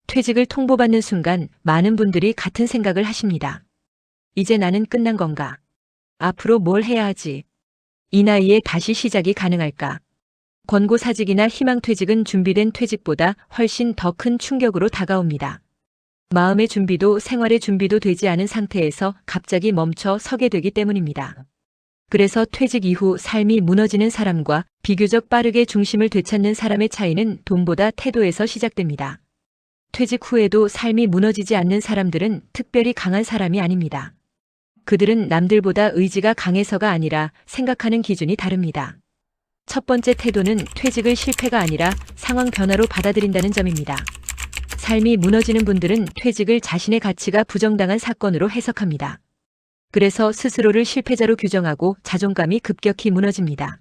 퇴직을 통보받는 순간 많은 분들이 같은 생각을 하십니다. 이제 나는 끝난 건가? 앞으로 뭘 해야 하지? 이 나이에 다시 시작이 가능할까? 권고사직이나 희망퇴직은 준비된 퇴직보다 훨씬 더 큰 충격으로 다가옵니다. 마음의 준비도 생활의 준비도 되지 않은 상태에서 갑자기 멈춰 서게 되기 때문입니다. 그래서 퇴직 이후 삶이 무너지는 사람과 비교적 빠르게 중심을 되찾는 사람의 차이는 돈보다 태도에서 시작됩니다. 퇴직 후에도 삶이 무너지지 않는 사람들은 특별히 강한 사람이 아닙니다. 그들은 남들보다 의지가 강해서가 아니라 생각하는 기준이 다릅니다. 첫 번째 태도는 퇴직을 실패가 아니라 상황 변화로 받아들인다는 점입니다. 삶이 무너지는 분들은 퇴직을 자신의 가치가 부정당한 사건으로 해석합니다. 그래서 스스로를 실패자로 규정하고 자존감이 급격히 무너집니다.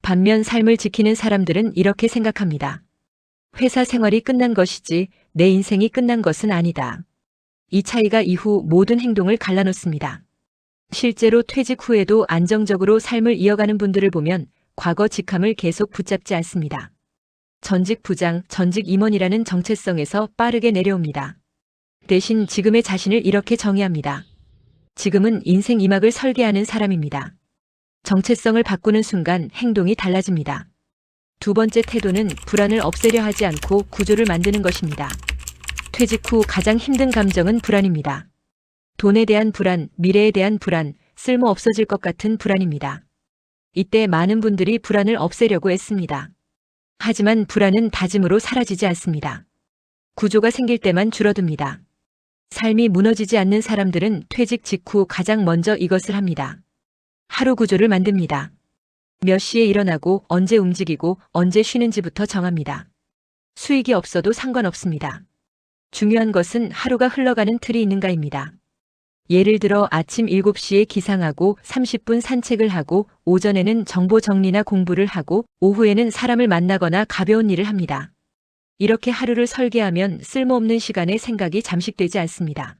반면 삶을 지키는 사람들은 이렇게 생각합니다. 회사 생활이 끝난 것이지 내 인생이 끝난 것은 아니다. 이 차이가 이후 모든 행동을 갈라놓습니다. 실제로 퇴직 후에도 안정적으로 삶을 이어가는 분들을 보면 과거 직함을 계속 붙잡지 않습니다. 전직 부장, 전직 임원이라는 정체성에서 빠르게 내려옵니다. 대신 지금의 자신을 이렇게 정의합니다. 지금은 인생 2막을 설계하는 사람입니다. 정체성을 바꾸는 순간 행동이 달라집니다. 두 번째 태도는 불안을 없애려 하지 않고 구조를 만드는 것입니다. 퇴직 후 가장 힘든 감정은 불안입니다. 돈에 대한 불안, 미래에 대한 불안, 쓸모 없어질 것 같은 불안입니다. 이때 많은 분들이 불안을 없애려고 애씁니다. 하지만 불안은 다짐으로 사라지지 않습니다. 구조가 생길 때만 줄어듭니다. 삶이 무너지지 않는 사람들은 퇴직 직후 가장 먼저 이것을 합니다. 하루 구조를 만듭니다. 몇 시에 일어나고 언제 움직이고 언제 쉬는지부터 정합니다. 수익이 없어도 상관없습니다. 중요한 것은 하루가 흘러가는 틀이 있는가입니다. 예를 들어 아침 7시에 기상하고 30분 산책을 하고 오전에는 정보 정리나 공부를 하고 오후에는 사람을 만나거나 가벼운 일을 합니다. 이렇게 하루를 설계하면 쓸모없는 시간에 생각이 잠식되지 않습니다.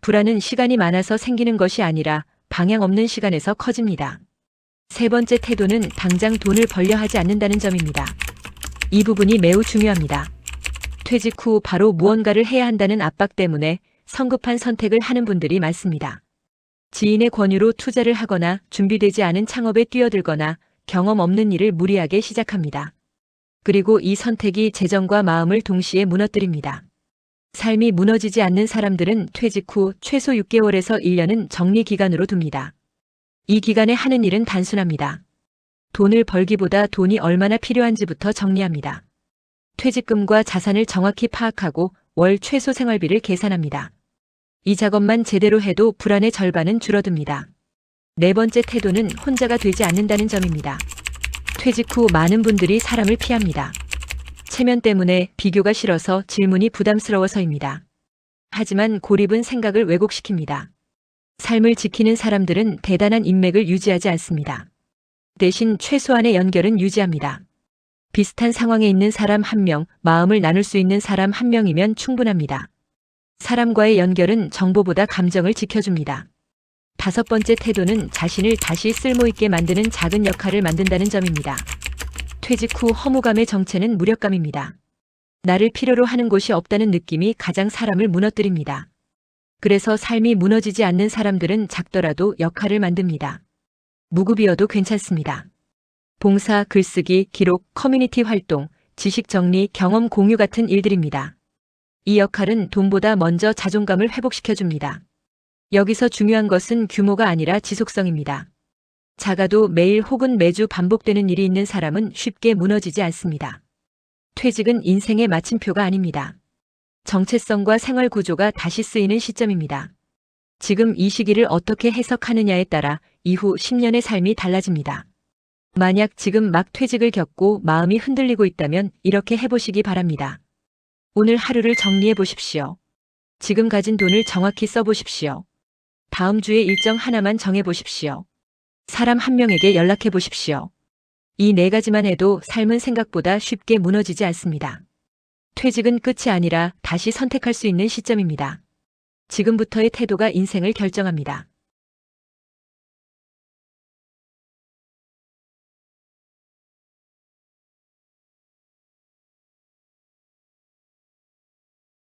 불안은 시간이 많아서 생기는 것이 아니라 방향 없는 시간에서 커집니다. 세 번째 태도는 당장 돈을 벌려 하지 않는다는 점입니다. 이 부분이 매우 중요합니다. 퇴직 후 바로 무언가를 해야 한다는 압박 때문에 성급한 선택을 하는 분들이 많습니다. 지인의 권유로 투자를 하거나 준비되지 않은 창업에 뛰어들거나 경험 없는 일을 무리하게 시작합니다. 그리고 이 선택이 재정과 마음을 동시에 무너뜨립니다. 삶이 무너지지 않는 사람들은 퇴직 후 최소 6개월에서 1년은 정리 기간으로 둡니다. 이 기간에 하는 일은 단순합니다. 돈을 벌기보다 돈이 얼마나 필요한지부터 정리합니다. 퇴직금과 자산을 정확히 파악하고 월 최소 생활비를 계산합니다. 이 작업만 제대로 해도 불안의 절반은 줄어듭니다. 네 번째 태도는 혼자가 되지 않는다는 점입니다. 퇴직 후 많은 분들이 사람을 피합니다. 체면 때문에 비교가 싫어서 질문이 부담스러워서입니다. 하지만 고립은 생각을 왜곡시킵니다. 삶을 지키는 사람들은 대단한 인맥을 유지하지 않습니다. 대신 최소한의 연결은 유지합니다. 비슷한 상황에 있는 사람 1명, 마음을 나눌 수 있는 사람 1명이면 충분합니다. 사람과의 연결은 정보보다 감정을 지켜줍니다. 다섯 번째 태도는 자신을 다시 쓸모있게 만드는 작은 역할을 만든다는 점입니다. 퇴직 후 허무감의 정체는 무력감입니다. 나를 필요로 하는 곳이 없다는 느낌이 가장 사람을 무너뜨립니다. 그래서 삶이 무너지지 않는 사람들은 작더라도 역할을 만듭니다. 무급이어도 괜찮습니다. 봉사, 글쓰기, 기록, 커뮤니티 활동, 지식 정리, 경험 공유 같은 일들입니다. 이 역할은 돈보다 먼저 자존감을 회복시켜줍니다. 여기서 중요한 것은 규모가 아니라 지속성입니다. 작아도 매일 혹은 매주 반복되는 일이 있는 사람은 쉽게 무너지지 않습니다. 퇴직은 인생의 마침표가 아닙니다. 정체성과 생활 구조가 다시 쓰이는 시점입니다. 지금 이 시기를 어떻게 해석하느냐에 따라 이후 10년의 삶이 달라집니다. 만약 지금 막 퇴직을 겪고 마음이 흔들리고 있다면 이렇게 해보시기 바랍니다. 오늘 하루를 정리해 보십시오. 지금 가진 돈을 정확히 써보십시오. 다음 주에 일정 하나만 정해보십시오. 사람 1명에게 연락해 보십시오. 이 4가지만 해도 삶은 생각보다 쉽게 무너지지 않습니다. 퇴직은 끝이 아니라 다시 선택할 수 있는 시점입니다. 지금부터의 태도가 인생을 결정합니다.